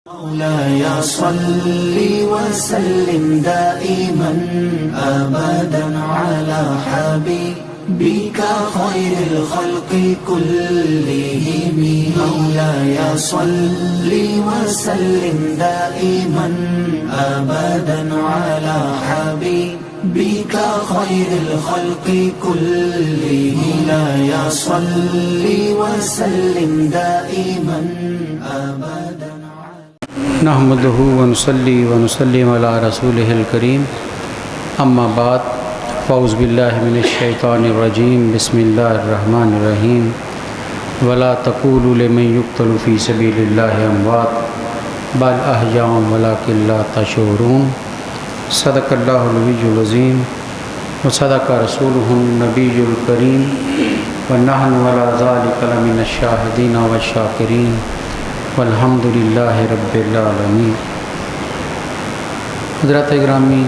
مولاي صل وسلم دائما أبدا على حبيبك خير الخلق كلهم. مولاي صل وسلم دائما أبدا على حبيبك خير الخلق كلهم. مولاي صل وسلم دائما أبدا. نحمده ونصلي ونسلم على رسوله الكريم. اما بعد فاعوذ باللہ من الشیطان الرجیم. بسم اللہ الرحمن الرحیم. ولا تقولوا لمن يقتل في سبيل الله اموات بل احیاء ولكن لا تشعرون. صدق اللہ العلی العظیم وصدق رسوله النبی الکریم ونحن على ذلك لمن الشاہدین والشاکرین والحمد للہ رب العالمین. حضرات گرامی،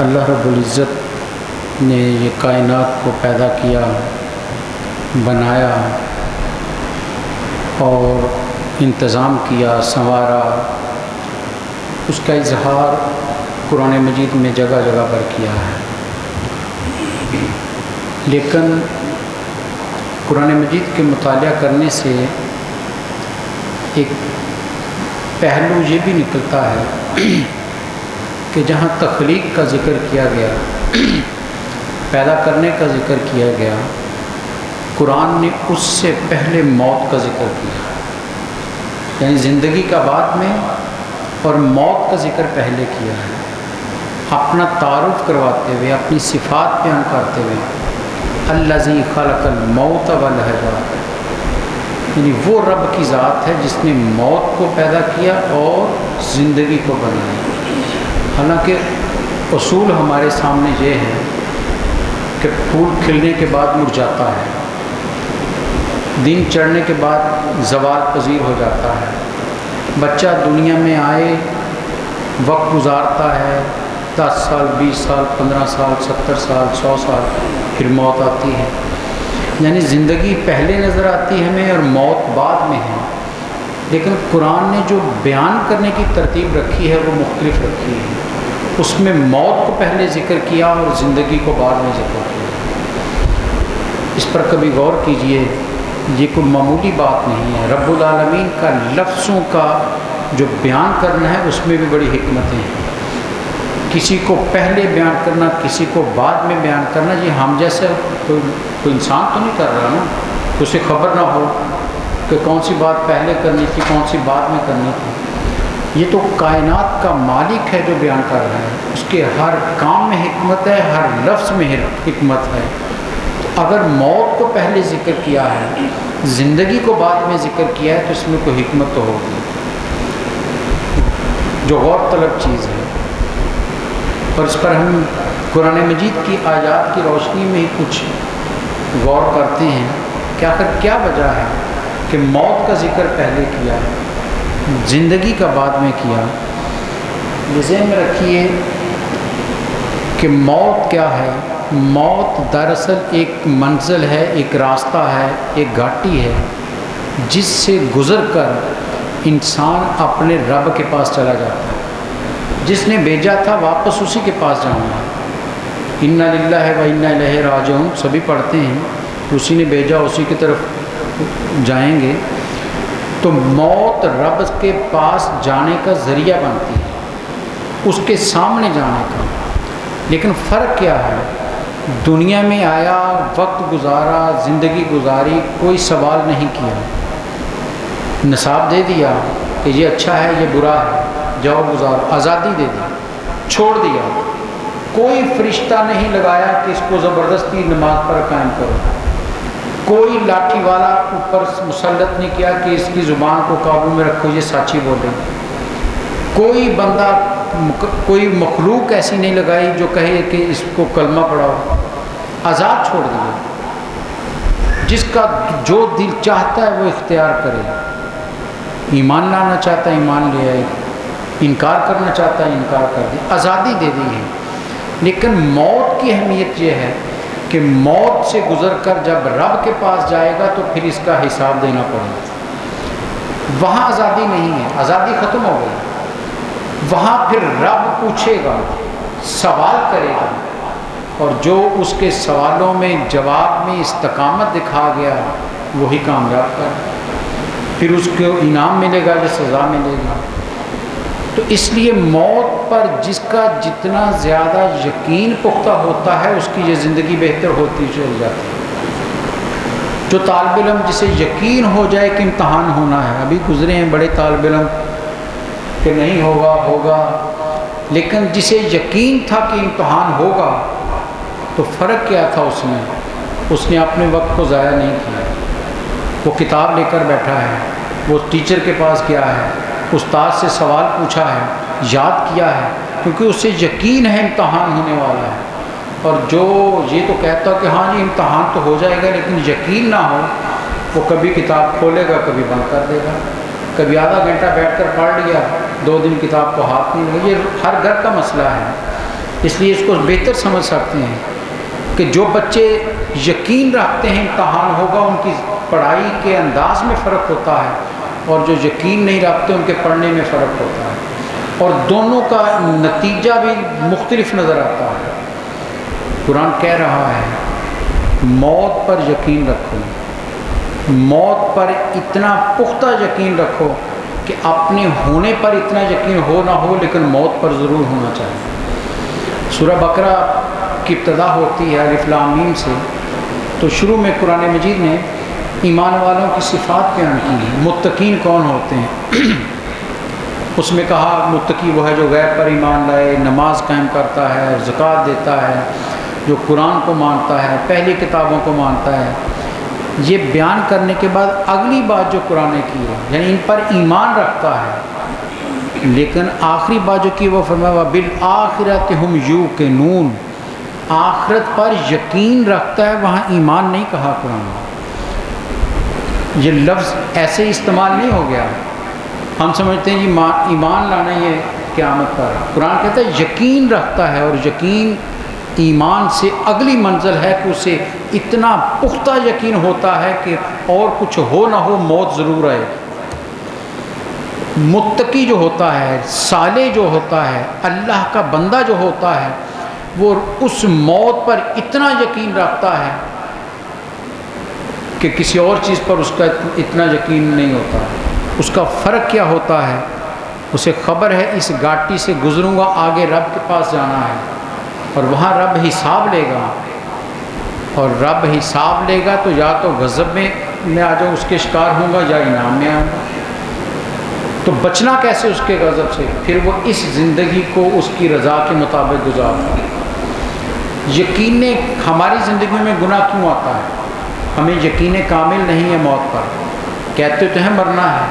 اللہ رب العزت نے یہ کائنات کو پیدا کیا، بنایا اور انتظام کیا، سنوارا. اس کا اظہار قرآن مجید میں جگہ جگہ پر کیا ہے. لیکن قرآن مجید کے مطالعہ کرنے سے ایک پہلو یہ بھی نکلتا ہے کہ جہاں تخلیق کا ذکر کیا گیا، پیدا کرنے کا ذکر کیا گیا، قرآن نے اس سے پہلے موت کا ذکر کیا. یعنی زندگی کا بعد میں اور موت کا ذکر پہلے کیا ہے. اپنا تعارف کرواتے ہوئے، اپنی صفات بیان کرتے ہوئے، الذی خلق الموت والحیات، یعنی وہ رب کی ذات ہے جس نے موت کو پیدا کیا اور زندگی کو بنایا. حالانکہ اصول ہمارے سامنے یہ ہے کہ پھول کھلنے کے بعد مرجھاتا ہے، دن چڑھنے کے بعد زوال پذیر ہو جاتا ہے. بچہ دنیا میں آئے، وقت گزارتا ہے، 10 سال 20 سال 15 سال 70 سال 100 سال، پھر موت آتی ہے. یعنی زندگی پہلے نظر آتی ہے ہمیں اور موت بعد میں ہے. لیکن قرآن نے جو بیان کرنے کی ترتیب رکھی ہے وہ مختلف رکھی ہے. اس میں موت کو پہلے ذکر کیا اور زندگی کو بعد میں ذکر کیا. اس پر کبھی غور کیجئے، یہ کوئی معمولی بات نہیں ہے. رب العالمین کا لفظوں کا جو بیان کرنا ہے اس میں بھی بڑی حکمتیں ہیں. کسی کو پہلے بیان کرنا، کسی کو بعد میں بیان کرنا، یہ ہم جیسے کوئی انسان تو نہیں کر رہا نا، تو اسے خبر نہ ہو کہ کون سی بات پہلے کرنی تھی، کون سی بعد میں کرنی تھی. یہ تو کائنات کا مالک ہے جو بیان کر رہا ہے. اس کے ہر کام میں حکمت ہے، ہر لفظ میں حکمت ہے. تو اگر موت کو پہلے ذکر کیا ہے، زندگی کو بعد میں ذکر کیا ہے، تو اس میں کوئی حکمت تو ہوگی جو غور طلب چیز ہے. اور اس پر ہم قرآن مجید کی آیات کی روشنی میں ہی کچھ غور کرتے ہیں کہ آخر کیا وجہ ہے کہ موت کا ذکر پہلے کیا، زندگی کا بعد میں کیا. یہ ذہن میں رکھیے کہ موت کیا ہے. موت دراصل ایک منزل ہے، ایک راستہ ہے، ایک گھاٹی ہے جس سے گزر کر انسان اپنے رب کے پاس چلا جاتا ہے. جس نے بھیجا تھا واپس اسی کے پاس جاؤں گا. انا للہ و انا الیہ راجعون سبھی پڑھتے ہیں، اسی نے بھیجا اسی کی طرف جائیں گے. تو موت رب کے پاس جانے کا ذریعہ بنتی ہے، اس کے سامنے جانے کا. لیکن فرق کیا ہے؟ دنیا میں آیا، وقت گزارا، زندگی گزاری، کوئی سوال نہیں کیا. نصاب دے دیا کہ یہ اچھا ہے یہ برا ہے، جاؤ گزارو. آزادی دے دی، چھوڑ دیا. کوئی فرشتہ نہیں لگایا کہ اس کو زبردستی نماز پر قائم کرو. کوئی لاٹھی والا اوپر مسلط نہیں کیا کہ اس کی زبان کو قابو میں رکھو، یہ سچی بولے. کوئی بندہ، کوئی مخلوق ایسی نہیں لگائی جو کہے کہ اس کو کلمہ پڑھاؤ. آزاد چھوڑ دیا. جس کا جو دل چاہتا ہے وہ اختیار کرے. ایمان لانا چاہتا ہے ایمان لے آئے، انکار کرنا چاہتا ہے انکار کر دے. آزادی دے دی ہے. لیکن موت کی اہمیت یہ ہے کہ موت سے گزر کر جب رب کے پاس جائے گا تو پھر اس کا حساب دینا پڑے گا. وہاں آزادی نہیں ہے، آزادی ختم ہو گئی۔ وہاں پھر رب پوچھے گا، سوال کرے گا، اور جو اس کے سوالوں میں جواب میں استقامت دکھا گیا وہی کامیاب کر، پھر اس کو انعام ملے گا یا سزا ملے گا۔ تو اس لیے موت پر جس کا جتنا زیادہ یقین پختہ ہوتا ہے اس کی یہ زندگی بہتر ہوتی چلی جاتی ہے۔ جو طالب علم جسے یقین ہو جائے کہ امتحان ہونا ہے، ابھی گزرے ہیں بڑے طالب علم کہ نہیں ہوگا، لیکن جسے یقین تھا کہ امتحان ہوگا تو فرق کیا تھا اس نے اپنے وقت کو ضائع نہیں کیا۔ وہ کتاب لے کر بیٹھا ہے، وہ ٹیچر کے پاس گیا ہے، استاد سے سوال پوچھا ہے، یاد کیا ہے، کیونکہ اسے یقین ہے امتحان ہونے والا ہے۔ اور جو یہ تو کہتا کہ ہاں جی امتحان تو ہو جائے گا لیکن یقین نہ ہو، وہ کبھی کتاب کھولے گا کبھی بند کر دے گا، کبھی آدھا گھنٹہ بیٹھ کر پڑھ لیا، 2 دن کتاب کو ہاتھ نہیں لگا۔ یہ ہر گھر کا مسئلہ ہے، اس لیے اس کو بہتر سمجھ سکتے ہیں کہ جو بچے یقین رکھتے ہیں امتحان ہوگا ان کی پڑھائی کے انداز میں فرق ہوتا ہے، اور جو یقین نہیں رکھتے ان کے پڑھنے میں فرق ہوتا ہے، اور دونوں کا نتیجہ بھی مختلف نظر آتا ہے۔ قرآن کہہ رہا ہے موت پر یقین رکھو، موت پر اتنا پختہ یقین رکھو کہ اپنے ہونے پر اتنا یقین ہو نہ ہو لیکن موت پر ضرور ہونا چاہیے۔ سورہ بقرہ کی ابتدا ہوتی ہے الف لام میم سے، تو شروع میں قرآن مجید نے ایمان والوں کی صفات بیان کی ہیں، متقین کون ہوتے ہیں۔ اس میں کہا متقی وہ ہے جو غیب پر ایمان لائے، نماز قائم کرتا ہے، زکوٰۃ دیتا ہے، جو قرآن کو مانتا ہے، پہلی کتابوں کو مانتا ہے۔ یہ بیان کرنے کے بعد اگلی بات جو قرآن نے کی ہے یعنی ان پر ایمان رکھتا ہے، لیکن آخری بات جو کی وہ فرمایا وَبِالْآخِرَةِ هُمْ يُوقِنُونَ، آخرت پر یقین رکھتا ہے، وہاں ایمان نہیں کہا قرآن نے۔ یہ لفظ ایسے استعمال نہیں ہو گیا، ہم سمجھتے ہیں جی ایمان لانا یہ قیامت پر، قرآن کہتا ہے یقین رکھتا ہے، اور یقین ایمان سے اگلی منزل ہے کہ اسے اتنا پختہ یقین ہوتا ہے کہ اور کچھ ہو نہ ہو موت ضرور آئے۔ متقی جو ہوتا ہے، صالح جو ہوتا ہے، اللہ کا بندہ جو ہوتا ہے، وہ اس موت پر اتنا یقین رکھتا ہے کہ کسی اور چیز پر اس کا اتنا یقین نہیں ہوتا۔ اس کا فرق کیا ہوتا ہے؟ اسے خبر ہے اس گھاٹی سے گزروں گا، آگے رب کے پاس جانا ہے، اور وہاں رب حساب لے گا، اور رب حساب لے گا تو یا تو غضب میں آ جاؤ اس کے شکار ہوں گا یا انعام میں آؤں گا۔ تو بچنا کیسے اس کے غضب سے؟ پھر وہ اس زندگی کو اس کی رضا کے مطابق گزارنا۔ یقین ہماری زندگی میں گناہ کیوں آتا ہے؟ ہمیں یقین کامل نہیں ہے موت پر، کہتے تو ہیں مرنا ہے،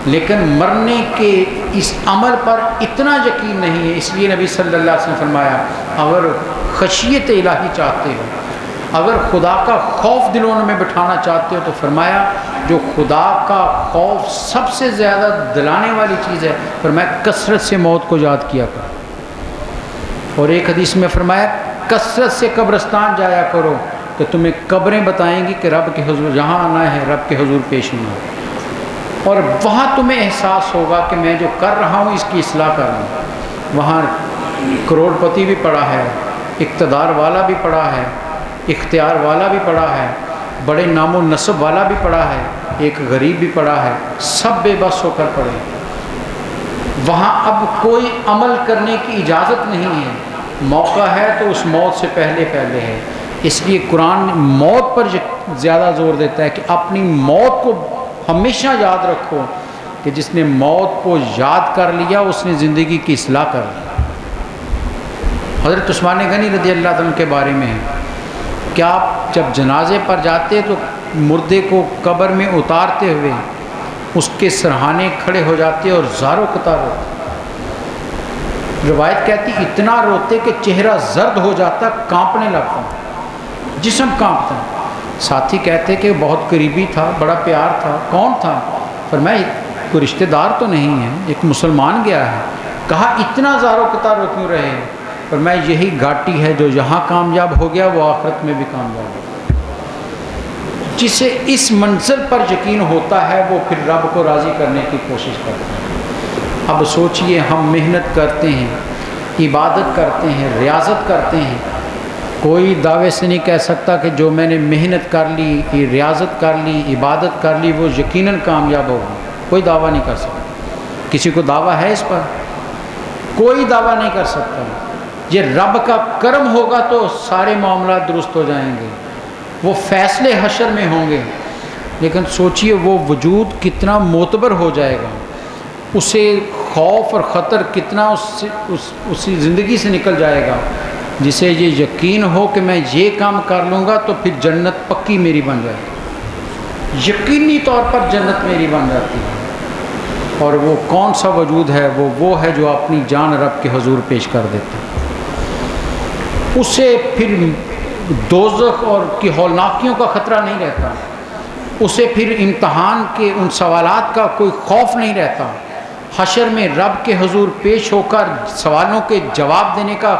لیکن مرنے کے اس عمل پر اتنا یقین نہیں ہے۔ اس لیے نبی صلی اللہ علیہ وسلم نے فرمایا اگر خشیت الہی چاہتے ہو، اگر خدا کا خوف دلوں میں بٹھانا چاہتے ہو، تو فرمایا جو خدا کا خوف سب سے زیادہ دلانے والی چیز ہے، فرمایا کثرت سے موت کو یاد کیا کرو۔ اور ایک حدیث میں فرمایا کثرت سے قبرستان جایا کرو کہ تمہیں قبریں بتائیں گی کہ رب کے حضور یہاں آنا ہے، رب کے حضور پیش ہونا ہے، اور وہاں تمہیں احساس ہوگا کہ میں جو کر رہا ہوں اس کی اصلاح کر رہا ہوں۔ وہاں کروڑ پتی بھی پڑا ہے، اقتدار والا بھی پڑا ہے، اختیار والا بھی پڑا ہے، بڑے نام و نسب والا بھی پڑا ہے، ایک غریب بھی پڑا ہے، سب بے بس ہو کر پڑے۔ وہاں اب کوئی عمل کرنے کی اجازت نہیں ہے، موقع ہے تو اس موت سے پہلے ہے۔ اس لیے قرآن موت پر زیادہ زور دیتا ہے کہ اپنی موت کو ہمیشہ یاد رکھو کہ جس نے موت کو یاد کر لیا اس نے زندگی کی اصلاح کر لی۔ حضرت عثمان غنی رضی اللہ عنہ کے بارے میں ہے کہ آپ جب جنازے پر جاتے تو مردے کو قبر میں اتارتے ہوئے اس کے سرہانے کھڑے ہو جاتے اور زاروں قطار روتے۔ روایت کہتی اتنا روتے کہ چہرہ زرد ہو جاتا، کانپنے لگتا، جسم کانپتا۔ ساتھی کہتے کہ بہت قریبی تھا، بڑا پیار تھا۔ کون تھا؟ فرمایا کوئی رشتہ دار تو نہیں ہے، ایک مسلمان گیا ہے۔ کہا اتنا زاروں قطار رو کیوں رہے ہیں؟ فرمایا یہی گھاٹی ہے جو یہاں کامیاب ہو گیا وہ آخرت میں بھی کامیاب ہو۔ جسے اس منزل پر یقین ہوتا ہے وہ پھر رب کو راضی کرنے کی کوشش کرتا ہے۔ اب سوچئے ہم محنت کرتے ہیں، عبادت کرتے ہیں، ریاضت کرتے ہیں، کوئی دعوے سے نہیں کہہ سکتا کہ جو میں نے محنت کر لی، ریاضت کر لی، عبادت کر لی، وہ یقیناً کامیاب ہوگا۔ کوئی دعویٰ نہیں کر سکتا۔ کسی کو دعویٰ ہے اس پر؟ کوئی دعویٰ نہیں کر سکتا۔ یہ رب کا کرم ہوگا تو سارے معاملات درست ہو جائیں گے، وہ فیصلے حشر میں ہوں گے۔ لیکن سوچئے وہ وجود کتنا معتبر ہو جائے گا، اسے خوف اور خطر کتنا اسی زندگی سے نکل جائے گا، جسے یہ یقین ہو کہ میں یہ کام کر لوں گا تو پھر جنت پکی میری بن جائے گی، یقینی طور پر جنت میری بن جاتی ہے۔ اور وہ کون سا وجود ہے؟ وہ ہے جو اپنی جان رب کے حضور پیش کر دیتا ہے۔ اسے پھر دوزخ اور کی ہولناکیوں کا خطرہ نہیں رہتا، اسے پھر امتحان کے ان سوالات کا کوئی خوف نہیں رہتا، حشر میں رب کے حضور پیش ہو کر سوالوں کے جواب دینے کا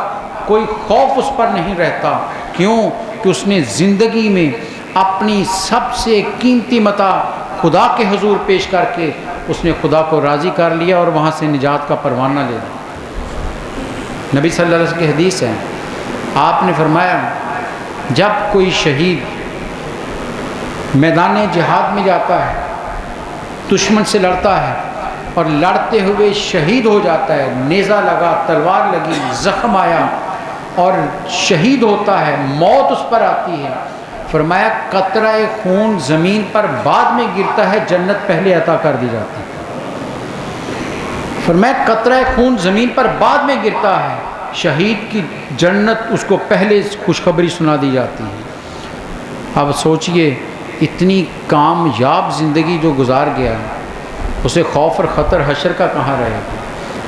کوئی خوف اس پر نہیں رہتا۔ کیوں؟ کہ اس نے زندگی میں اپنی سب سے قیمتی متاع خدا کے حضور پیش کر کے اس نے خدا کو راضی کر لیا اور وہاں سے نجات کا پروانہ لے لیا۔ نبی صلی اللہ علیہ وسلم کی حدیث ہے، آپ نے فرمایا جب کوئی شہید میدان جہاد میں جاتا ہے، دشمن سے لڑتا ہے اور لڑتے ہوئے شہید ہو جاتا ہے، نیزہ لگا، تلوار لگی، زخم آیا اور شہید ہوتا ہے، موت اس پر آتی ہے، فرمایا قطرہ خون زمین پر بعد میں گرتا ہے، جنت پہلے عطا کر دی جاتی ہے۔ فرمایا قطرہ خون زمین پر بعد میں گرتا ہے، شہید کی جنت اس کو پہلے خوشخبری سنا دی جاتی ہے۔ اب سوچئے اتنی کامیاب زندگی جو گزار گیا، اسے خوف اور خطر حشر کا کہاں رہے گا؟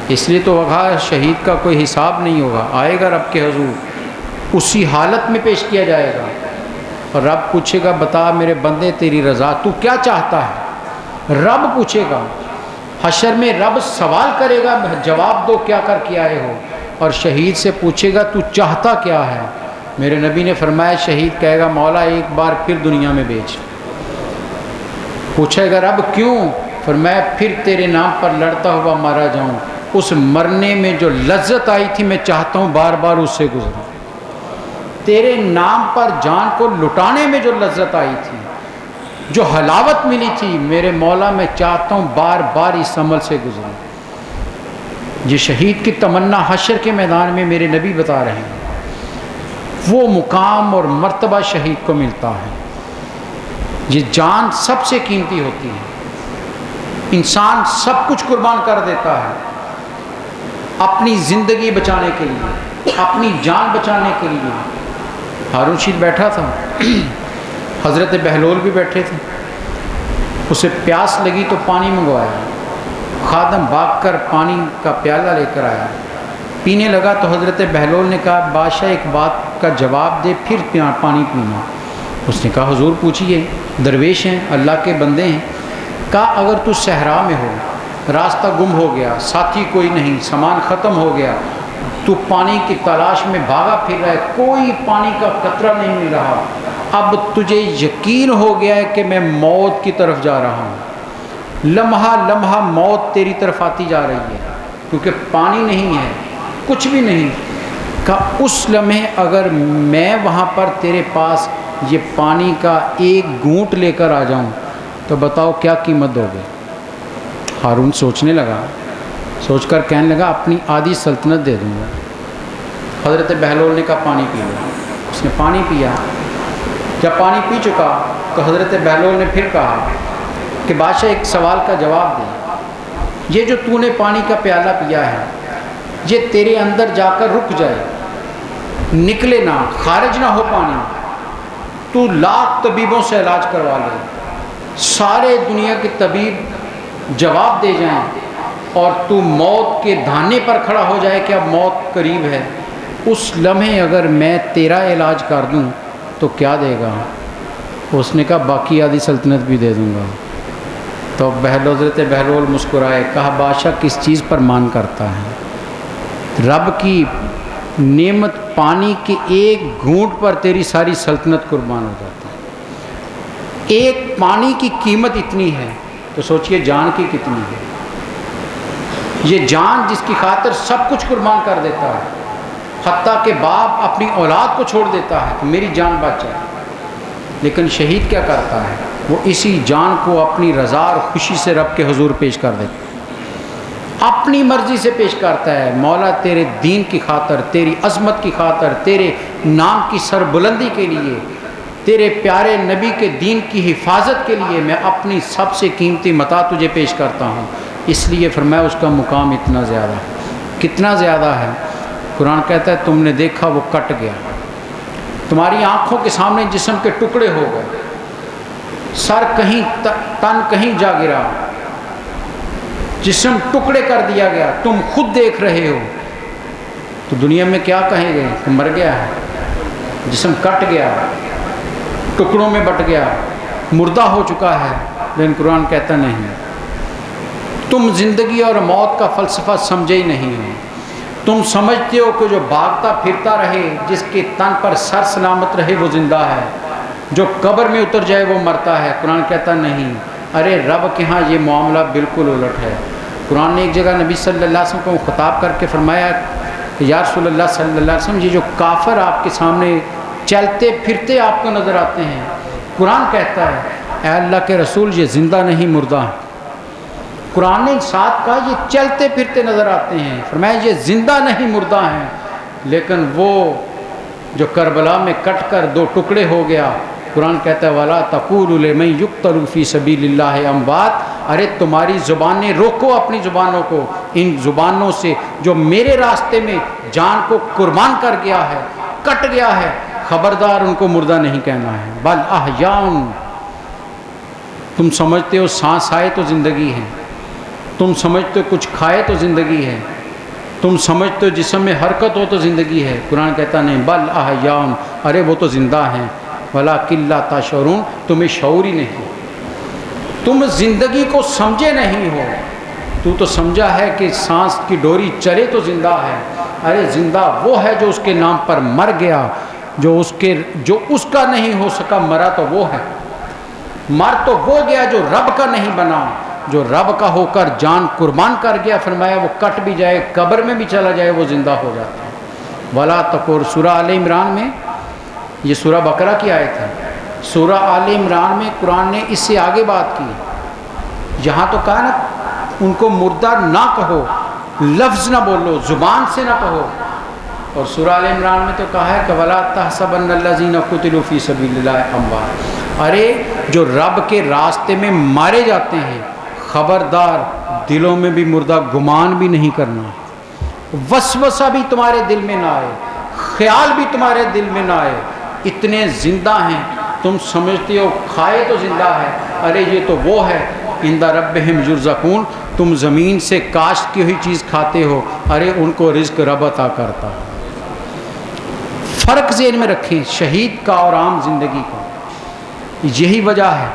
اس لیے تو وہاں شہید کا کوئی حساب نہیں ہوگا، آئے گا رب کے حضور، اسی حالت میں پیش کیا جائے گا اور رب پوچھے گا بتا میرے بندے تیری رضا تو کیا چاہتا ہے؟ رب پوچھے گا حشر میں، رب سوال کرے گا جواب دو کیا کر کے آئے ہو، اور شہید سے پوچھے گا تو چاہتا کیا ہے؟ میرے نبی نے فرمایا شہید کہے گا مولا ایک بار پھر دنیا میں بھیج۔ پوچھے گا رب کیوں؟ فرمایا پھر تیرے نام پر لڑتا ہوا مارا جاؤں، اس مرنے میں جو لذت آئی تھی میں چاہتا ہوں بار بار اس سے گزروں، تیرے نام پر جان کو لٹانے میں جو لذت آئی تھی، جو حلاوت ملی تھی میرے مولا، میں چاہتا ہوں بار بار اس عمل سے گزروں۔ یہ شہید کی تمنا حشر کے میدان میں میرے نبی بتا رہے ہیں، وہ مقام اور مرتبہ شہید کو ملتا ہے۔ یہ جان سب سے قیمتی ہوتی ہے، انسان سب کچھ قربان کر دیتا ہے اپنی زندگی بچانے کے لیے، اپنی جان بچانے کے لیے۔ ہارون رشید بیٹھا تھا، حضرت بہلول بھی بیٹھے تھے، اسے پیاس لگی تو پانی منگوایا، خادم بھاگ کر پانی کا پیالہ لے کر آیا، پینے لگا تو حضرت بہلول نے کہا بادشاہ ایک بات کا جواب دے پھر پانی پینا۔ اس نے کہا حضور پوچھئے، درویش ہیں، اللہ کے بندے ہیں۔ کہا اگر تو صحرا میں ہو، راستہ گم ہو گیا، ساتھی کوئی نہیں، سامان ختم ہو گیا، تو پانی کی تلاش میں بھاگا پھر رہا ہے، کوئی پانی کا قطرہ نہیں مل رہا، اب تجھے یقین ہو گیا ہے کہ میں موت کی طرف جا رہا ہوں، لمحہ لمحہ موت تیری طرف آتی جا رہی ہے کیونکہ پانی نہیں ہے، کچھ بھی نہیں۔ کہا اس لمحے اگر میں وہاں پر تیرے پاس یہ پانی کا ایک گھونٹ لے کر آ جاؤں تو بتاؤ کیا قیمت دو گے؟ ہارون سوچنے لگا، سوچ کر کہنے لگا اپنی آدھی سلطنت دے دوں گا۔ حضرت بہلول نے کہا پانی پی لو۔ اس نے پانی پیا، جب پانی پی چکا تو حضرت بہلول نے پھر کہا کہ بادشاہ ایک سوال کا جواب دے، یہ جو تو نے پانی کا پیالہ پیا ہے یہ تیرے اندر جا کر رک جائے، نکلے نہ، خارج نہ ہو پانی، تو لاکھ طبیبوں سے علاج کروا لے، سارے دنیا کے طبیب جواب دے جائیں اور تو موت کے دھانے پر کھڑا ہو جائے کہ اب موت قریب ہے، اس لمحے اگر میں تیرا علاج کر دوں تو کیا دے گا؟ اس نے کہا باقی آدھی سلطنت بھی دے دوں گا۔ تو حضرت بہلول مسکرائے، کہا بادشاہ کس چیز پر مان کرتا ہے؟ رب کی نعمت پانی کے ایک گھونٹ پر تیری ساری سلطنت قربان ہو جاتی ہے۔ ایک پانی کی قیمت اتنی ہے تو سوچئے جان کی کتنی ہے۔ یہ جان جس کی خاطر سب کچھ قربان کر دیتا ہے، حتیٰ کہ باپ اپنی اولاد کو چھوڑ دیتا ہے کہ میری جان بچ جائے، لیکن شہید کیا کرتا ہے؟ وہ اسی جان کو اپنی رضا اور خوشی سے رب کے حضور پیش کر دیتا ہے، اپنی مرضی سے پیش کرتا ہے۔ مولا تیرے دین کی خاطر، تیری عظمت کی خاطر، تیرے نام کی سربلندی کے لیے، تیرے پیارے نبی کے دین کی حفاظت کے لیے میں اپنی سب سے قیمتی متاع تجھے پیش کرتا ہوں۔ اس لیے فرمایا اس کا مقام اتنا زیادہ ہے۔ کتنا زیادہ ہے؟ قرآن کہتا ہے تم نے دیکھا وہ کٹ گیا، تمہاری آنکھوں کے سامنے جسم کے ٹکڑے ہو گئے، سر کہیں تن کہیں جا گرا، جسم ٹکڑے کر دیا گیا، تم خود دیکھ رہے ہو، تو دنیا میں کیا کہیں گے کہ مر گیا ہے، جسم کٹ گیا، ٹکڑوں میں بٹ گیا، مردہ ہو چکا ہے۔ لیکن قرآن کہتا نہیں، تم زندگی اور موت کا فلسفہ سمجھے ہی نہیں ہو۔ تم سمجھتے ہو کہ جو بھاگتا پھرتا رہے، جس کے تن پر سر سلامت رہے وہ زندہ ہے، جو قبر میں اتر جائے وہ مرتا ہے۔ قرآن کہتا نہیں، ارے رب کے ہاں یہ معاملہ بالکل الٹ ہے۔ قرآن نے ایک جگہ نبی صلی اللہ علیہ وسلم کو خطاب کر کے فرمایا کہ یا رسول اللہ صلی اللہ علیہ وسلم، یہ جو کافر آپ کے سامنے چلتے پھرتے آپ کو نظر آتے ہیں، قرآن کہتا ہے اے اللہ کے رسول یہ زندہ نہیں مردہ ہیں۔ قرآن نے ساتھ کہا یہ چلتے پھرتے نظر آتے ہیں، فرمایا یہ زندہ نہیں مردہ ہیں۔ لیکن وہ جو کربلا میں کٹ کر دو ٹکڑے ہو گیا، قرآن کہتا ہے وَلَا تَقُولُوا لِمَن يُقْتَلُ فِي سَبِيلِ اللَّهِ أَمْوَاتٌ، ارے تمہاری زبانیں روکو اپنی زبانوں کو ان زبانوں سے جو میرے راستے میں جان کو قربان کر گیا ہے، کٹ گیا ہے، خبردار ان کو مردہ نہیں کہنا ہے۔ بل احیاء، تم سمجھتے ہو سانس آئے تو زندگی ہے، تم سمجھتے ہو کچھ کھائے تو زندگی ہے، تم سمجھتے ہو جسم میں حرکت ہو تو زندگی ہے۔ قرآن کہتا نہیں، بل احیاء، ارے وہ تو زندہ ہیں، وَلَٰكِن لَا تَشْعُرُونَ، تمہیں شعور ہی نہیں، تم زندگی کو سمجھے نہیں ہو۔ تو سمجھا ہے کہ سانس کی ڈوری چلے تو زندہ ہے، ارے زندہ وہ ہے جو اس کے نام پر مر گیا، جو اس کا نہیں ہو سکا مرا تو وہ ہے، مر تو وہ گیا جو رب کا نہیں بنا، جو رب کا ہو کر جان قربان کر گیا۔ فرمایا وہ کٹ بھی جائے، قبر میں بھی چلا جائے، وہ زندہ ہو جاتا ہے۔ وَلَا تَقُولُ، سورہ آل عمران میں، یہ سورہ بقرہ کی آیت ہے، سورہ آل عمران میں قرآن نے اس سے آگے بات کی، یہاں تو کہا نا ان کو مردہ نہ کہو، لفظ نہ بولو، زبان سے نہ کہو، اور سورہ آل عمران میں تو کہا ہے کہ وَلَا تَحْسَبَنَّ الَّذِينَ قُتِلُوا فِي سَبِيلِ اللَّهِ أَمْوَاتٌ، ارے جو رب کے راستے میں مارے جاتے ہیں، خبردار دلوں میں بھی مردہ گمان بھی نہیں کرنا، وسوسہ بھی تمہارے دل میں نہ آئے، خیال بھی تمہارے دل میں نہ آئے، اتنے زندہ ہیں، تم سمجھتے ہو کھائے تو زندہ ہے، ارے یہ تو وہ ہے عند ربہم یرزقون، تم زمین سے کاشت کی ہوئی چیز کھاتے ہو، ارے ان کو رزق رب عطا کرتا۔ فرق ذہن میں رکھیں شہید کا اور عام زندگی کا، یہی وجہ ہے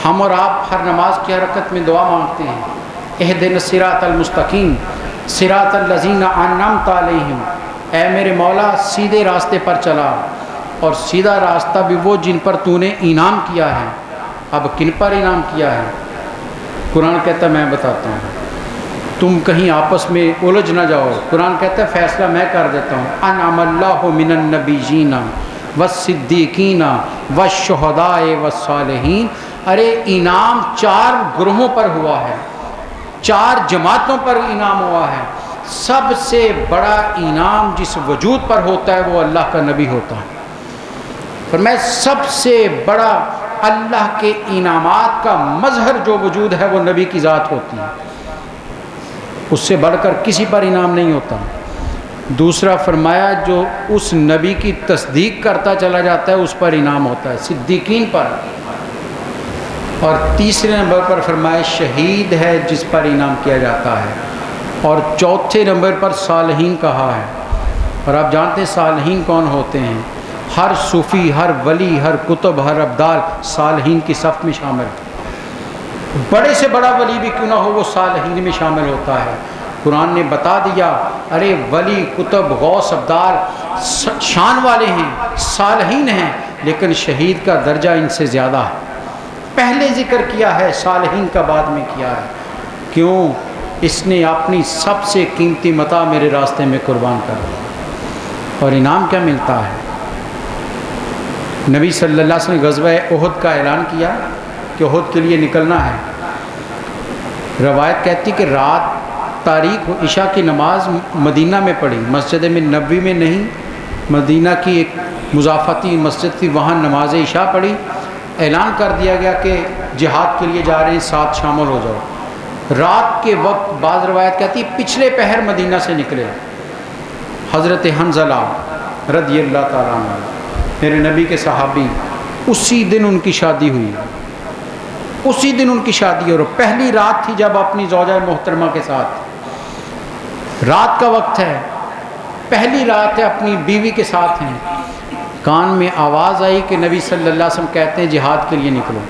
ہم اور آپ ہر نماز کی حرکت میں دعا مانگتے ہیں، اہدنا الصراط المستقیم صراط الذین انعمت علیہم، اے میرے مولا سیدھے راستے پر چلا، اور سیدھا راستہ بھی وہ جن پر تو نے انعام کیا ہے۔ اب کن پر انعام کیا ہے؟ قرآن کہتا ہے میں بتاتا ہوں، تم کہیں آپس میں الجھ نہ جاؤ۔ قرآن کہتا ہے فیصلہ میں کر دیتا ہوں، انعم اللہ من النبیین والصدیقین والشہداء والصالحین، ارے انعام 4 گروہوں پر ہوا ہے، 4 جماعتوں پر انعام ہوا ہے۔ سب سے بڑا انعام جس وجود پر ہوتا ہے وہ اللہ کا نبی ہوتا ہے۔ فرمایا سب سے بڑا اللہ کے انعامات کا مظہر جو وجود ہے وہ نبی کی ذات ہوتی ہے، اس سے بڑھ کر کسی پر انعام نہیں ہوتا۔ دوسرا فرمایا جو اس نبی کی تصدیق کرتا چلا جاتا ہے اس پر انعام ہوتا ہے، صدیقین پر۔ اور تیسرے نمبر پر فرمایا شہید ہے جس پر انعام کیا جاتا ہے، اور چوتھے نمبر پر صالحین کہا ہے۔ اور آپ جانتے ہیں صالحین کون ہوتے ہیں؟ ہر صوفی، ہر ولی، ہر کتب، ہر ابدال صالحین کی صف میں شامل ہے، بڑے سے بڑا ولی بھی کیوں نہ ہو وہ صالحین میں شامل ہوتا ہے۔ قرآن نے بتا دیا ارے ولی، کتب، غوث، ابدال شان والے ہیں، صالحین ہیں، لیکن شہید کا درجہ ان سے زیادہ ہے۔ پہلے ذکر کیا ہے، صالحین کا بعد میں کیا ہے. کیوں؟ اس نے اپنی سب سے قیمتی متاع میرے راستے میں قربان کر دیا. اور انعام کیا ملتا ہے؟ نبی صلی اللہ علیہ وسلم نے غزوہ احد کا اعلان کیا کہ احد کے لیے نکلنا ہے. روایت کہتی کہ رات تاریخ عشاء کی نماز مدینہ میں پڑھی، مسجد میں نبوی میں نہیں، مدینہ کی ایک مضافاتی مسجد تھی، وہاں نماز عشاء پڑھی. اعلان کر دیا گیا کہ جہاد کے لیے جا رہے ہیں، ساتھ شامل ہو جاؤ. رات کے وقت بعض روایت کہتی پچھلے پہر مدینہ سے نکلے حضرت حنظلہ رضی اللہ تعالیٰ عنہ، میرے نبی کے صحابی. اسی دن ان کی شادی ہوئی، اسی دن ان کی شادی. اور پہلی رات تھی جب اپنی زوجہ محترمہ کے ساتھ، رات کا وقت ہے، پہلی رات ہے، اپنی بیوی کے ساتھ ہیں. کان میں آواز آئی کہ نبی صلی اللہ علیہ وسلم کہتے ہیں جہاد کے لیے نکلو.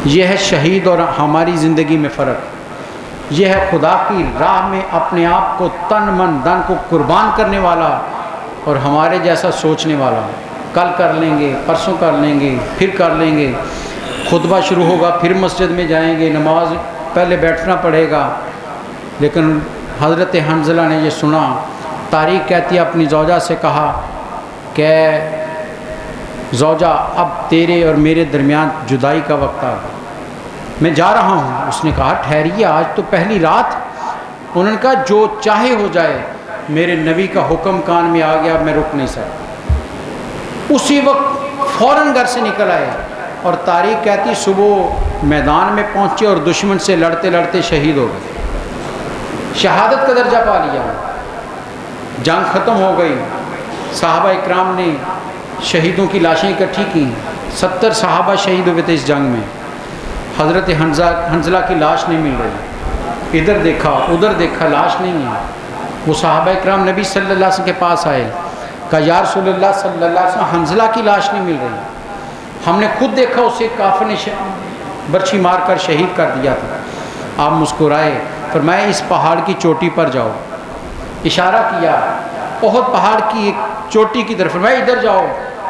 یہ ہے شہید اور ہماری زندگی میں فرق. یہ ہے خدا کی راہ میں اپنے آپ کو تن من دن کو قربان کرنے والا اور ہمارے جیسا سوچنے والا. کل کر لیں گے، پرسوں کر لیں گے، پھر کر لیں گے، خطبہ شروع ہوگا، پھر مسجد میں جائیں گے، نماز پہلے بیٹھنا پڑے گا. لیکن حضرت حنظلہ نے یہ سنا. تاریخ کہتی ہے اپنی زوجہ سے کہا کہ زوجہ اب تیرے اور میرے درمیان جدائی کا وقت آ گیا، میں جا رہا ہوں. اس نے کہا ٹھہریے، آج تو پہلی رات. انہوں نے کہا جو چاہے ہو جائے، میرے نبی کا حکم کان میں آ گیا، میں رک نہیں سکتا. اسی وقت فوراً گھر سے نکل آئے. اور تاریخ کہتی صبح میدان میں پہنچے اور دشمن سے لڑتے لڑتے شہید ہو گئے. شہادت کا درجہ پا لیا. جنگ ختم ہو گئی. صحابہ اکرام نے شہیدوں کی لاشیں اکٹھی کی. 70 صحابہ شہید ہوئے تھے اس جنگ میں. حضرت حنظلہ کی لاش نہیں مل رہی. ادھر دیکھا ادھر دیکھا، لاش نہیں ہے. وہ صحابہ اکرام نبی صلی اللہ علیہ وسلم کے پاس آئے، کہا یا رسول اللہ صلی اللہ علیہ وسلم حنظلہ کی لاش نہیں مل رہی. ہم نے خود دیکھا اسے کافر نے برچھی مار کر شہید کر دیا تھا. آپ مسکرائے، فرمایا اس پہاڑ کی چوٹی پر جاؤ. اشارہ کیا احد پہاڑ کی ایک چوٹی کی طرف، فرمایا ادھر جاؤ.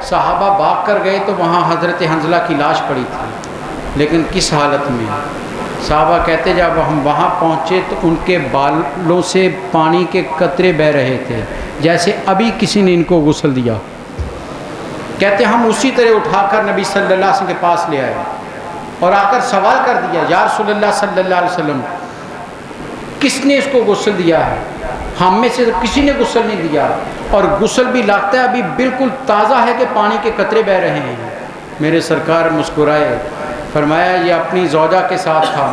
صحابہ بھاگ کر گئے تو وہاں حضرت حنظلہ کی لاش پڑی تھی. لیکن کس حالت میں؟ صحابہ کہتے جب ہم وہاں پہنچے تو ان کے بالوں سے پانی کے قطرے بہہ رہے تھے، جیسے ابھی کسی نے ان کو غسل دیا. کہتے ہم اسی طرح اٹھا کر نبی صلی اللہ علیہ وسلم کے پاس لے آئے اور آ کر سوال کر دیا یا رسول اللہ صلی اللہ علیہ وسلم کس نے اس کو غسل دیا ہے؟ ہم میں سے کسی نے غسل نہیں دیا، اور غسل بھی لگتا ہے ابھی بالکل تازہ ہے کہ پانی کے قطرے بہہ رہے ہیں. میرے سرکار مسکرائے، فرمایا یہ اپنی زوجہ کے ساتھ تھا،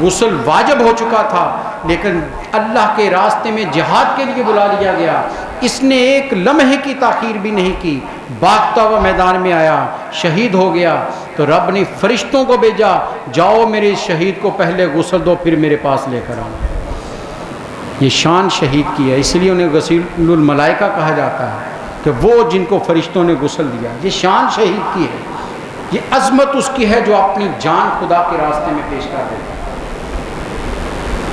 غسل واجب ہو چکا تھا، لیکن اللہ کے راستے میں جہاد کے لیے بلا لیا گیا. اس نے ایک لمحے کی تاخیر بھی نہیں کی، بھاگتا ہوا میدان میں آیا، شہید ہو گیا. تو رب نے فرشتوں کو بھیجا، جاؤ میرے شہید کو پہلے غسل دو پھر میرے پاس لے کر آؤ. یہ شان شہید کی ہے، اس لیے انہیں غسیل الملائکہ کہا جاتا ہے کہ وہ جن کو فرشتوں نے غسل دیا. یہ شان شہید کی ہے، یہ عظمت اس کی ہے جو اپنی جان خدا کے راستے میں پیش کر دیتا ہے.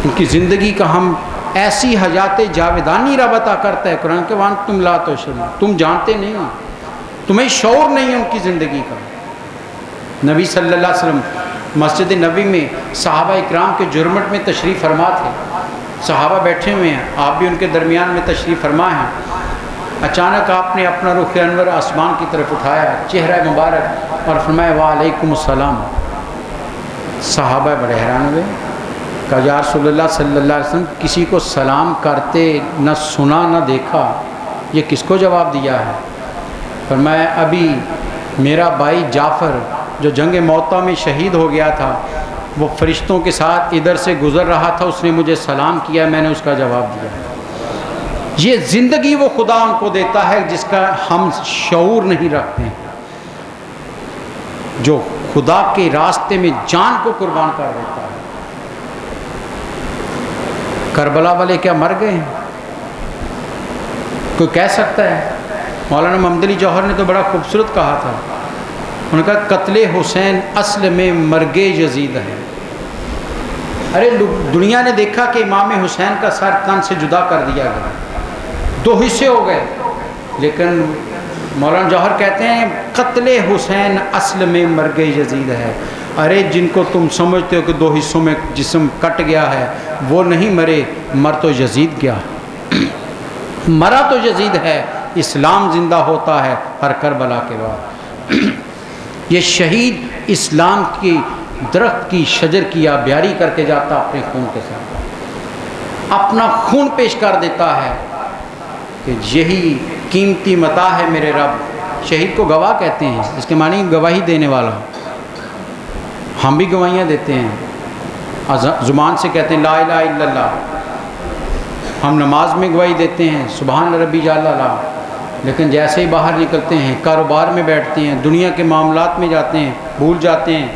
ان کی زندگی کا ہم ایسی حیات جاویدانی رابطہ کرتا ہے قرآن کے وان تم لا تشعرون، تم جانتے نہیں، تمہیں شعور نہیں ہے ان کی زندگی کا. نبی صلی اللہ علیہ وسلم مسجد نبوی میں صحابہ اکرام کے جرمٹ میں تشریف فرما تھے. صحابہ بیٹھے ہوئے ہیں، آپ بھی ان کے درمیان میں تشریف فرما ہیں. اچانک آپ نے اپنا رخ انور آسمان کی طرف اٹھایا، چہرہ مبارک، اور فرمایا وعلیکم السلام. صحابہ بڑے حیران ہوئے، کہا یا رسول اللہ صلی اللہ علیہ وسلم کسی کو سلام کرتے نہ سنا نہ دیکھا، یہ کس کو جواب دیا ہے؟ فرمایا ابھی میرا بھائی جعفر جو جنگ موطا میں شہید ہو گیا تھا، وہ فرشتوں کے ساتھ ادھر سے گزر رہا تھا، اس نے مجھے سلام کیا، میں نے اس کا جواب دیا. یہ زندگی وہ خدا ان کو دیتا ہے جس کا ہم شعور نہیں رکھتے ہیں، جو خدا کے راستے میں جان کو قربان کر دیتا ہے. کربلا والے کیا مر گئے ہیں؟ کوئی کہہ سکتا ہے؟ مولانا محمد علی جوہر نے تو بڑا خوبصورت کہا تھا، انہوں نے کہا قتل حسین اصل میں مرگ یزید ہے. ارے دنیا نے دیکھا کہ امام حسین کا سر تن سے جدا کر دیا گیا، 2 حصے ہو گئے، لیکن مولانا جوہر کہتے ہیں قتل حسین اصل میں مرگ یزید ہے۔ ارے جن کو تم سمجھتے ہو کہ دو حصوں میں جسم کٹ گیا ہے، وہ نہیں مرے، مر تو یزید گیا، مرا تو یزید ہے، اسلام زندہ ہوتا ہے ہر کربلا کے بعد۔ یہ شہید اسلام کی درخت کی شجر کی آبیاری کر کے جاتا اپنے خون کے ساتھ، اپنا خون پیش کر دیتا ہے کہ یہی قیمتی متاع ہے میرے رب۔ شہید کو گواہ کہتے ہیں، اس کے معنی گواہی دینے والا۔ ہم بھی گواہیاں دیتے ہیں، زبان سے کہتے ہیں لا الہ الا اللہ، ہم نماز میں گواہی دیتے ہیں سبحان ربی جل اللہ، لیکن جیسے ہی باہر نکلتے ہیں، کاروبار میں بیٹھتے ہیں، دنیا کے معاملات میں جاتے ہیں، بھول جاتے ہیں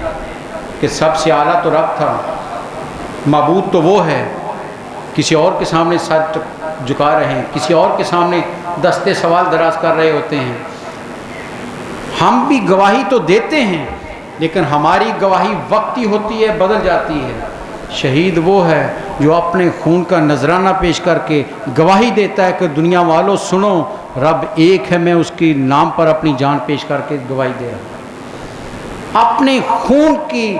کہ سب سے اعلیٰ تو رب تھا، معبود تو وہ ہے، کسی اور کے سامنے سر جھکا رہے ہیں، کسی اور کے سامنے دستے سوال دراز کر رہے ہوتے ہیں۔ ہم بھی گواہی تو دیتے ہیں، لیکن ہماری گواہی وقتی ہوتی ہے، بدل جاتی ہے۔ شہید وہ ہے جو اپنے خون کا نذرانہ پیش کر کے گواہی دیتا ہے کہ دنیا والوں سنو، رب ایک ہے، میں اس کے نام پر اپنی جان پیش کر کے گواہی دے رہا ہوں۔ اپنے خون کی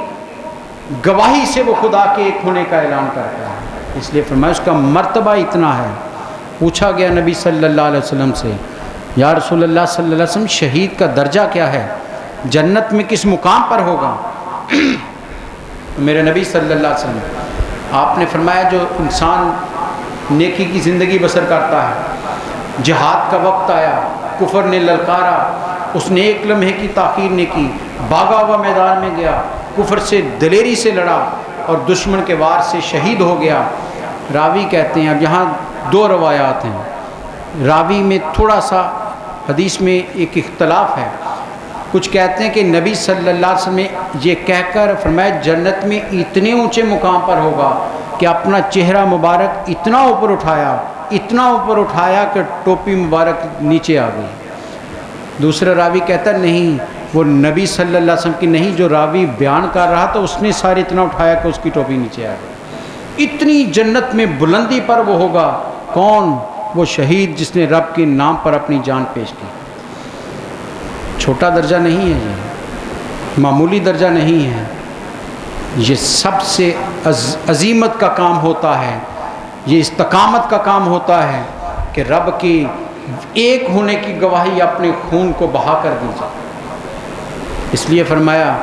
گواہی سے وہ خدا کے ایک ہونے کا اعلان کرتا ہے، اس لیے فرمایا اس کا مرتبہ اتنا ہے۔ پوچھا گیا نبی صلی اللہ علیہ وسلم سے، یا رسول اللہ صلی اللہ علیہ وسلم شہید کا درجہ کیا ہے، جنت میں کس مقام پر ہوگا؟ میرے نبی صلی اللہ علیہ وسلم آپ نے فرمایا جو انسان نیکی کی زندگی بسر کرتا ہے، جہاد کا وقت آیا، کفر نے للکارا، اس نے ایک لمحے کی تاخیر نے کی، بھاگا ہوا میدان میں گیا، کفر سے دلیری سے لڑا اور دشمن کے وار سے شہید ہو گیا۔ راوی کہتے ہیں، اب یہاں دو روایات ہیں، راوی میں تھوڑا سا حدیث میں ایک اختلاف ہے۔ کچھ کہتے ہیں کہ نبی صلی اللہ علیہ وسلم نے یہ کہہ کر فرمایا جنت میں اتنے اونچے مقام پر ہوگا کہ اپنا چہرہ مبارک اتنا اوپر اٹھایا کہ ٹوپی مبارک نیچے آ گئی۔ دوسرا راوی کہتا نہیں، وہ نبی صلی اللہ علیہ وسلم کی نہیں، جو راوی بیان کر رہا تھا اس نے سارے اتنا اٹھایا کہ اس کی ٹوپی نیچے آ گئی۔ اتنی جنت میں بلندی پر وہ ہوگا۔ کون؟ وہ شہید جس نے رب کے نام پر اپنی جان پیش کی۔ چھوٹا درجہ نہیں ہے، یہ معمولی درجہ نہیں ہے، یہ سب سے عظیمت کا کام ہوتا ہے، یہ استقامت کا کام ہوتا ہے کہ رب کی ایک ہونے کی گواہی اپنے خون کو بہا کر دی جائے۔ اس لیے فرمایا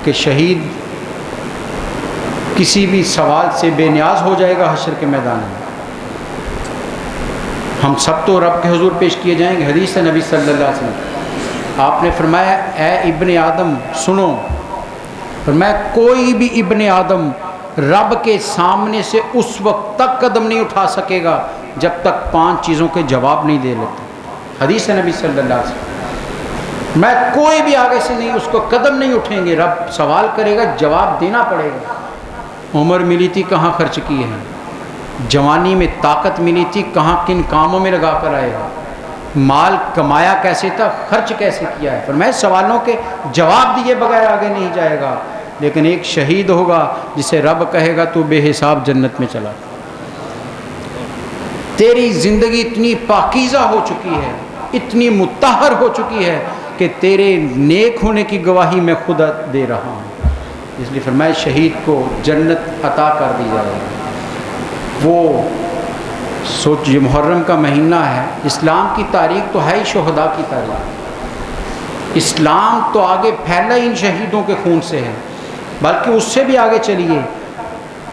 کہ شہید کسی بھی سوال سے بے نیاز ہو جائے گا حشر کے میدان میں۔ ہم سب تو رب کے حضور پیش کیے جائیں گے۔ حدیث ہے نبی صلی اللہ علیہ وسلم آپ نے فرمایا اے ابن آدم سنو، فرمایا کوئی بھی ابن آدم رب کے سامنے سے اس وقت تک قدم نہیں اٹھا سکے گا جب تک 5 چیزوں کے جواب نہیں دے لیتا۔ حدیث ہے نبی صلی اللہ علیہ وسلم، میں کوئی بھی آگے سے نہیں، اس کو قدم نہیں اٹھیں گے، رب سوال کرے گا، جواب دینا پڑے گا۔ عمر ملی تھی کہاں خرچ کی ہے، جوانی میں طاقت ملی تھی کہاں کن کاموں میں لگا کر آئے گا، مال کمایا کیسے تھا، خرچ کیسے کیا ہے۔ فرمایا سوالوں کے جواب دیے بغیر آگے نہیں جائے گا۔ لیکن ایک شہید ہوگا جسے رب کہے گا تو بے حساب جنت میں چلا، تیری زندگی اتنی پاکیزہ ہو چکی ہے، اتنی مطہر ہو چکی ہے کہ تیرے نیک ہونے کی گواہی میں خود دے رہا ہوں۔ اس لیے فرمایا شہید کو جنت عطا کر دی جائے گی۔ وہ سوچ، یہ محرم کا مہینہ ہے، اسلام کی تاریخ تو ہے ہی شہداء کی تاریخ، اسلام تو آگے پھیلا ان شہیدوں کے خون سے ہے، بلکہ اس سے بھی آگے چلیے۔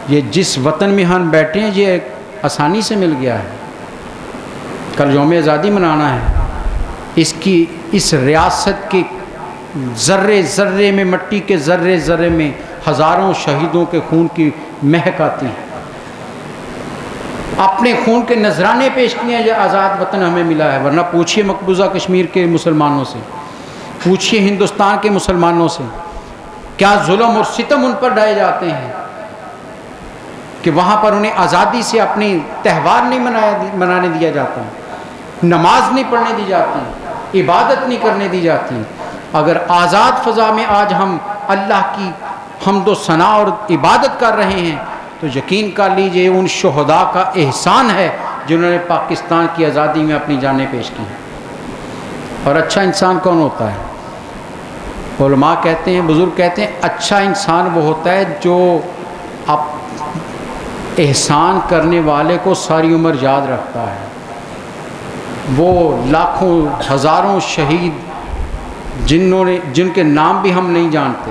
یہ جس وطن میں ہم بیٹھے ہیں یہ آسانی سے مل گیا ہے، کل یوم آزادی منانا ہے، اس ریاست کے ذرے ذرے میں، مٹی کے ذرے ذرے میں ہزاروں شہیدوں کے خون کی مہک آتی ہے۔ اپنے خون کے نذرانے پیش کیے ہیں، یہ آزاد وطن ہمیں ملا ہے، ورنہ پوچھئے مقبوضہ کشمیر کے مسلمانوں سے، پوچھئے ہندوستان کے مسلمانوں سے، کیا ظلم اور ستم ان پر ڈھائے جاتے ہیں کہ وہاں پر انہیں آزادی سے اپنی تہوار نہیں منانے دیا جاتا، نماز نہیں پڑھنے دی جاتی، عبادت نہیں کرنے دی جاتی۔ اگر آزاد فضا میں آج ہم اللہ کی حمد و ثنا اور عبادت کر رہے ہیں تو یقین کر لیجئے ان شہداء کا احسان ہے جنہوں نے پاکستان کی آزادی میں اپنی جانیں پیش کی۔ اور اچھا انسان کون ہوتا ہے؟ علماء کہتے ہیں، بزرگ کہتے ہیں اچھا انسان وہ ہوتا ہے جو احسان کرنے والے کو ساری عمر یاد رکھتا ہے. وہ لاکھوں ہزاروں شہید جن کے نام بھی ہم نہیں جانتے،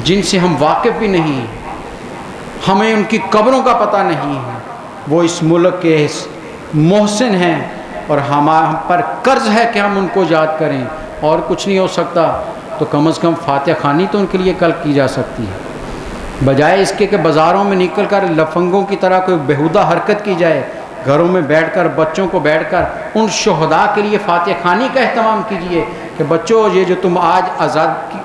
جن سے ہم واقف بھی نہیں ہیں، ہمیں ان کی قبروں کا پتہ نہیں ہے، وہ اس ملک کے محسن ہیں اور ہم پر قرض ہے کہ ہم ان کو یاد کریں. اور کچھ نہیں ہو سکتا تو کم از کم فاتحہ خوانی تو ان کے لیے کل کی جا سکتی ہے، بجائے اس کے کہ بازاروں میں نکل کر لفنگوں کی طرح کوئی بیہودہ حرکت کی جائے. گھروں میں بیٹھ کر بچوں کو بیٹھ کر ان شہداء کے لیے فاتحہ خوانی کا اہتمام کیجیے کہ بچوں یہ جو تم آج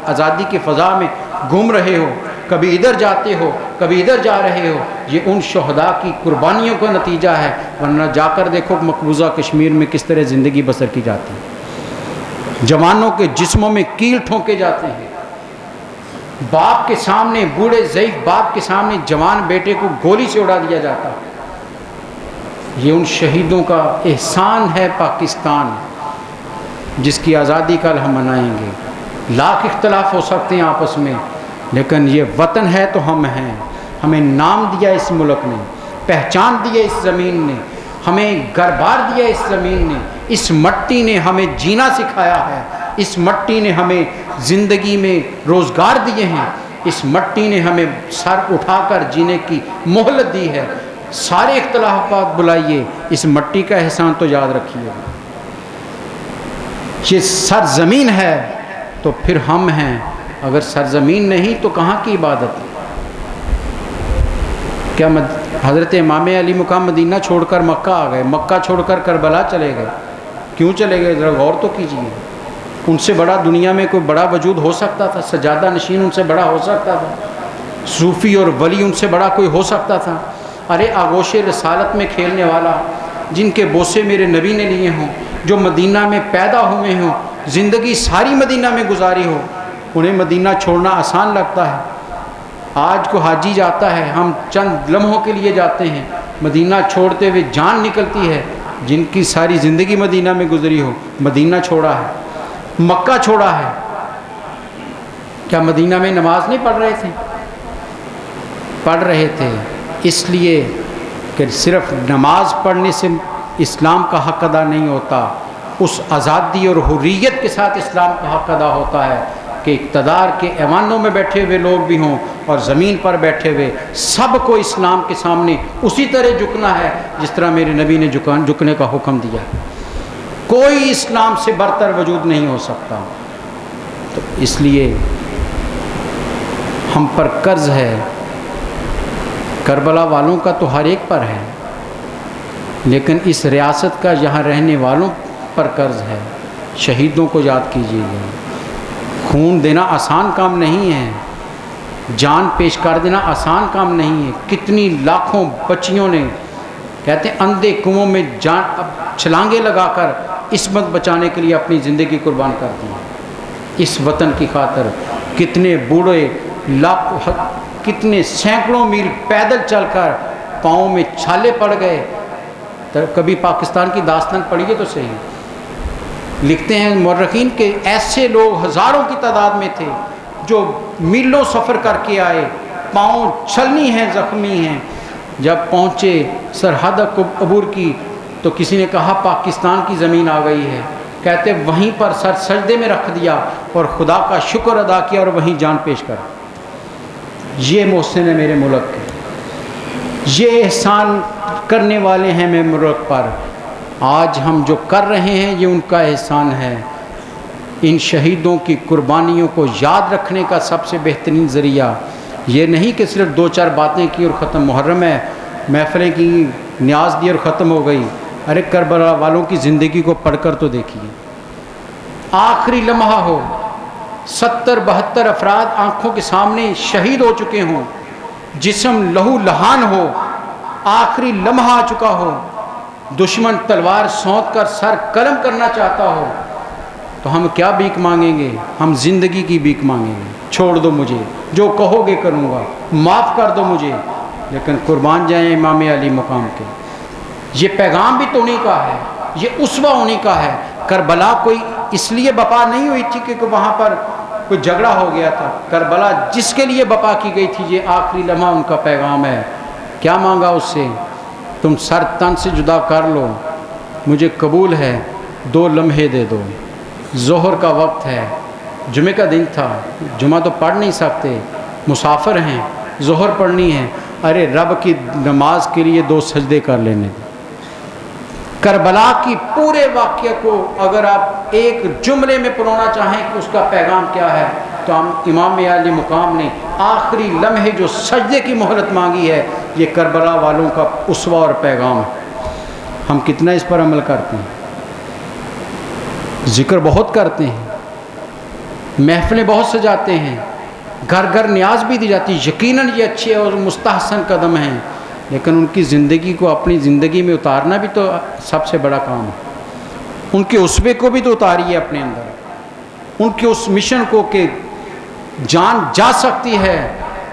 آزادی کی فضا میں گھوم رہے ہو، کبھی ادھر جاتے ہو کبھی ادھر جا رہے ہو، یہ ان شہداء کی قربانیوں کا نتیجہ ہے. ورنہ جا کر دیکھو مقبوضہ کشمیر میں کس طرح زندگی بسر کی جاتی ہے. جوانوں کے جسموں میں کیل ٹھونکے جاتے ہیں، باپ کے سامنے، بوڑھے ضعیف باپ کے سامنے جوان بیٹے کو گولی سے اڑا دیا جاتا ہے. یہ ان شہیدوں کا احسان ہے پاکستان، جس کی آزادی کل ہم منائیں گے. لاکھ اختلاف ہو سکتے ہیں آپس میں، لیکن یہ وطن ہے تو ہم ہیں. ہمیں نام دیا اس ملک نے، پہچان دی ہے اس زمین نے، ہمیں گھر بار دیا اس زمین نے. اس مٹی نے ہمیں جینا سکھایا ہے، اس مٹی نے ہمیں زندگی میں روزگار دیے ہیں، اس مٹی نے ہمیں سر اٹھا کر جینے کی مہلت دی ہے. سارے اختلافات بلائیے، اس مٹی کا احسان تو یاد رکھیے. یہ سرزمین ہے تو پھر ہم ہیں، اگر سرزمین نہیں تو کہاں کی عبادت ہے؟ کیا حضرت امام علی مقام مدینہ چھوڑ کر مکہ آ گئے، مکہ چھوڑ کر کربلا چلے گئے؟ کیوں چلے گئے؟ ذرا غور تو کیجیے. ان سے بڑا دنیا میں کوئی بڑا وجود ہو سکتا تھا؟ سجادہ نشین ان سے بڑا ہو سکتا تھا؟ صوفی اور ولی ان سے بڑا کوئی ہو سکتا تھا؟ ارے آغوش رسالت میں کھیلنے والا، جن کے بوسے میرے نبی نے لیے ہوں، جو مدینہ میں پیدا ہوئے ہوں، زندگی ساری مدینہ میں گزاری ہو، انہیں مدینہ چھوڑنا آسان لگتا ہے؟ آج کو حاجی جاتا ہے، ہم چند لمحوں کے لیے جاتے ہیں، مدینہ چھوڑتے ہوئے جان نکلتی ہے. جن کی ساری زندگی مدینہ میں گزری ہو، مدینہ چھوڑا ہے، مکہ چھوڑا ہے. کیا مدینہ میں نماز نہیں پڑھ رہے تھے؟ پڑھ رہے تھے، اس لیے کہ صرف نماز پڑھنے سے اسلام کا حق ادا نہیں ہوتا، اس آزادی اور حریت کے ساتھ اسلام کا حق ادا ہوتا ہے کہ اقتدار کے ایوانوں میں بیٹھے ہوئے لوگ بھی ہوں اور زمین پر بیٹھے ہوئے سب کو اسلام کے سامنے اسی طرح جھکنا ہے جس طرح میرے نبی نے جھکنے کا حکم دیا. کوئی اسلام سے برتر وجود نہیں ہو سکتا. تو اس لیے ہم پر قرض ہے، کربلا والوں کا تو ہر ایک پر ہے، لیکن اس ریاست کا یہاں رہنے والوں پر قرض ہے. شہیدوں کو یاد کیجیے گا. خون دینا آسان کام نہیں ہے، جان پیش کر دینا آسان کام نہیں ہے. کتنی لاکھوں بچیوں نے کہتے ہیں اندھے کنووں میں جان چھلانگیں لگا کر عصمت بچانے کے لیے اپنی زندگی قربان کر دی اس وطن کی خاطر. کتنے بوڑھے کتنے سینکڑوں میل پیدل چل کر پاؤں میں چھالے پڑ گئے. کبھی پاکستان کی داستان پڑھیے تو صحیح. لکھتے ہیں مورخین کہ ایسے لوگ ہزاروں کی تعداد میں تھے جو میلوں سفر کر کے آئے، پاؤں چھلنی ہیں، زخمی ہیں. جب پہنچے سرحد عبور کی تو کسی نے کہا پاکستان کی زمین آ گئی ہے. کہتے وہیں پر سر سجدے میں رکھ دیا اور خدا کا شکر ادا کیا اور وہیں جان پیش کر. یہ محسن ہے میرے ملک کے، یہ احسان کرنے والے ہیں میرے ملک پر. آج ہم جو کر رہے ہیں یہ ان کا احسان ہے. ان شہیدوں کی قربانیوں کو یاد رکھنے کا سب سے بہترین ذریعہ یہ نہیں کہ صرف دو چار باتیں کی اور ختم. محرم ہے، محفلیں کی، نیاز دی اور ختم ہو گئی. ارے کربلا والوں کی زندگی کو پڑھ کر تو دیکھیے. آخری لمحہ ہو، 70-72 افراد آنکھوں کے سامنے شہید ہو چکے ہوں، جسم لہو لہان ہو، آخری لمحہ آ چکا ہو، دشمن تلوار سونت کر سر قلم کرنا چاہتا ہو، تو ہم کیا بھیک مانگیں گے؟ ہم زندگی کی بھیک مانگیں گے. چھوڑ دو مجھے، جو کہو گے کروں گا، معاف کر دو مجھے. لیکن قربان جائیں امام علی مقام کے. یہ پیغام بھی تو انہیں کا ہے، یہ اسوہ انہیں کا ہے. کربلا کوئی اس لیے بپا نہیں ہوئی تھی کہ وہاں پر کوئی جھگڑا ہو گیا تھا. کربلا جس کے لیے بپا کی گئی تھی یہ آخری لمحہ ان کا پیغام ہے. کیا مانگا اس سے؟ تم سر تن سے جدا کر لو، مجھے قبول ہے، 2 لمحے دے دو. ظہر کا وقت ہے، جمعہ کا دن تھا، جمعہ تو پڑھ نہیں سکتے، مسافر ہیں، ظہر پڑھنی ہے. ارے رب کی نماز کے لیے 2 سجدے کر لینے. کربلا کی پورے واقعے کو اگر آپ ایک جملے میں پرونا چاہیں کہ اس کا پیغام کیا ہے تو ہم امام علی مقام نے آخری لمحے جو سجدے کی مہلت مانگی ہے یہ کربلا والوں کا اسوہ اور پیغام ہے. ہم کتنا اس پر عمل کرتے ہیں؟ ذکر بہت کرتے ہیں، محفلیں بہت سجاتے ہیں، گھر گھر نیاز بھی دی جاتی ہے، یقیناً یہ اچھے اور مستحسن قدم ہیں، لیکن ان کی زندگی کو اپنی زندگی میں اتارنا بھی تو سب سے بڑا کام ہے. ان کے اسوے کو بھی تو اتاریے اپنے اندر، ان کے اس مشن کو کہ جان جا سکتی ہے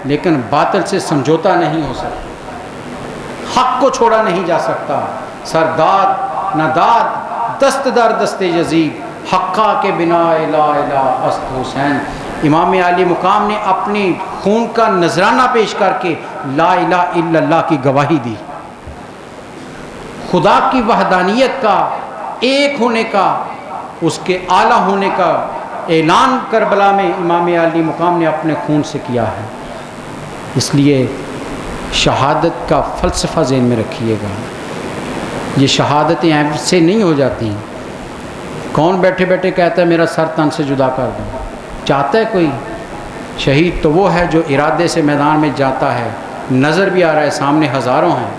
لیکن باطل سے سمجھوتا نہیں ہو سکتا، حق کو چھوڑا نہیں جا سکتا. سرداد نہ داد دست در دست یزید، حقا کے بنا لا الہ است حسین. امام علی مقام نے اپنی خون کا نذرانہ پیش کر کے لا الہ الا اللہ کی گواہی دی. خدا کی وحدانیت کا، ایک ہونے کا، اس کے اعلیٰ ہونے کا اعلان کربلا میں امام علی مقام نے اپنے خون سے کیا ہے. اس لیے شہادت کا فلسفہ ذہن میں رکھیے گا. یہ شہادتیں ایسے نہیں ہو جاتی. کون بیٹھے بیٹھے کہتا ہے میرا سر تن سے جدا کر دو؟ چاہتا ہے کوئی؟ شہید تو وہ ہے جو ارادے سے میدان میں جاتا ہے، نظر بھی آ رہا ہے سامنے ہزاروں ہیں.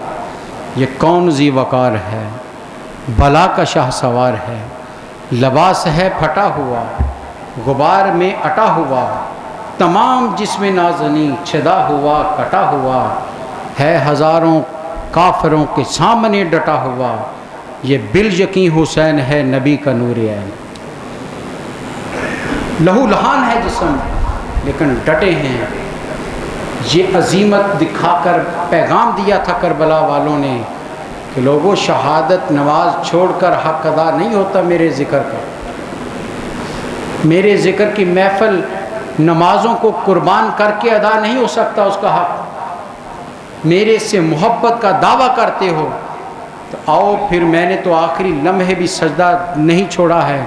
یہ کون ذی وقار ہے، بلا کا شاہ سوار ہے، لباس ہے پھٹا ہوا، غبار میں اٹا ہوا، تمام جسم نازنی چھدا ہوا کٹا ہوا، ہے ہزاروں کافروں کے سامنے ڈٹا ہوا، یہ بالیقین حسین ہے نبی کا نور عین. لہو لہان ہے جسم لیکن ڈٹے ہیں. یہ عظیمت دکھا کر پیغام دیا تھا کربلا والوں نے کہ لوگوں شہادت نماز چھوڑ کر حق ادا نہیں ہوتا میرے ذکر کا. میرے ذکر کی محفل نمازوں کو قربان کر کے ادا نہیں ہو سکتا اس کا حق. میرے سے محبت کا دعویٰ کرتے ہو تو آؤ پھر میں نے تو آخری لمحے بھی سجدہ نہیں چھوڑا ہے.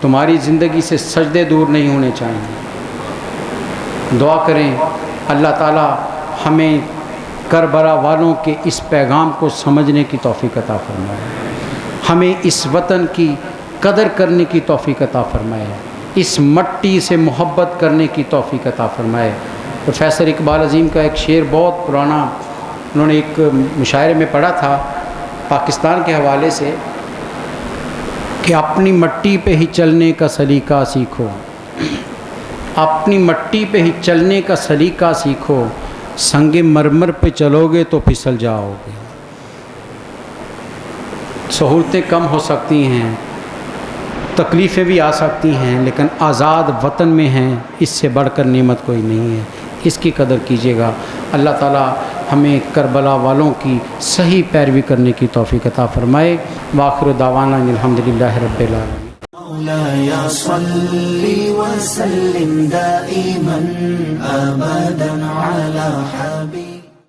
تمہاری زندگی سے سجدے دور نہیں ہونے چاہیے. دعا کریں اللہ تعالی ہمیں کربلا والوں کے اس پیغام کو سمجھنے کی توفیق عطا فرمائے، ہمیں اس وطن کی قدر کرنے کی توفیق عطا فرمائے، اس مٹی سے محبت کرنے کی توفیق عطا فرمائے. پروفیسر اقبال عظیم کا ایک شعر بہت پرانا انہوں نے ایک مشاعرے میں پڑھا تھا پاکستان کے حوالے سے کہ اپنی مٹی پہ ہی چلنے کا سلیقہ سیکھو، اپنی مٹی پہ ہی چلنے کا سلیقہ سیکھو، سنگ مرمر پہ چلو گے تو پھسل جاؤ گے. سہولتیں کم ہو سکتی ہیں، تکلیفیں بھی آ سکتی ہیں، لیکن آزاد وطن میں ہیں، اس سے بڑھ کر نعمت کوئی نہیں ہے. اس کی قدر کیجیے گا. اللہ تعالی ہمیں کربلا والوں کی صحیح پیروی کرنے کی توفیق عطا فرمائے. وآخر دعوانا الحمدللہ رب العالمین. مولاي صل وسلم دائما أبدا على حبيبك